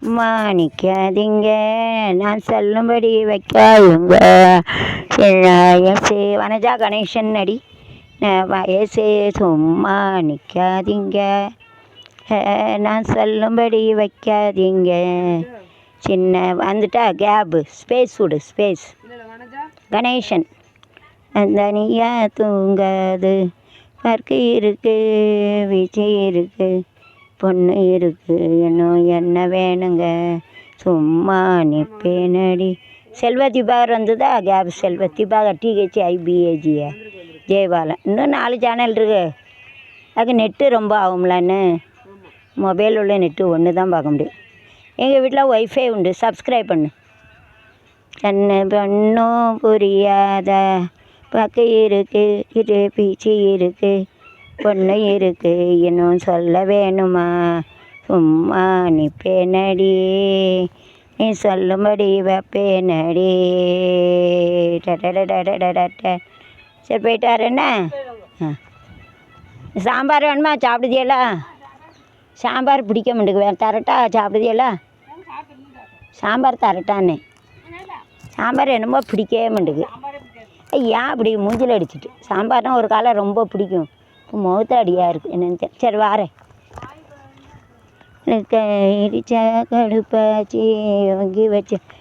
மாணிக்காதீங்க நான் சொல்லும்படி வைக்காதுங்க வயசே வனஜா கணேசன் நடி வயசே சும்மா நிற்காதீங்க நான் சொல்லும்படி வைக்காதீங்க சின்ன வந்துட்டா கேபு ஸ்பேஸ் விடு ஸ்பேஸ் கணேசன் தனியாக தூங்காது வர்க்கு இருக்கு வீச்சு இருக்கு பொண்ணு இருக்கு இன்னும் என்ன வேணுங்க சும்மா நிற்பேனடி செல்வ திபாகர் வந்ததா கேப் செல்வ திபாகர் THIBAGA ஜெயபாலன் இன்னும் 4 சேனல் இருக்கு. அதுக்கு நெட்டு ரொம்ப ஆகும்லான்னு மொபைல் உள்ள நெட்டு ஒன்று தான் பார்க்க முடியும். எங்கள் வீட்டில் ஒய்ஃபை உண்டு, சப்ஸ்கிரைப் பண்ணு. கண்ணு பொண்ணும் புரியாத பக்கு இருக்கு இது பீச்சி இருக்கு பொண்ணு இருக்கு இன்னும் சொல்ல வேணுமா சும்மா நிற்பேனடி நீ சொல்லும்படி வைப்பேனடி சரி போயிட்டு வரேன்னா சாம்பார் வேணுமா சாப்பிடுதியலா சாம்பார் பிடிக்க மாட்டேங்குது தரட்டா சாப்பிடுதியலா சாம்பார் தரட்டான்னு சாம்பார் என்னமோ பிடிக்கவே மாட்டேங்குது. ஏன் அப்படி மூஞ்சில் அடிச்சுட்டு சாம்பார்னால் ஒரு காலம் ரொம்ப பிடிக்கும் இப்போ முகத்த அடியாக இருக்குது என்னன்னு சரி வாரேன். இடிச்சா கடுப்பாச்சி வங்கி வச்சு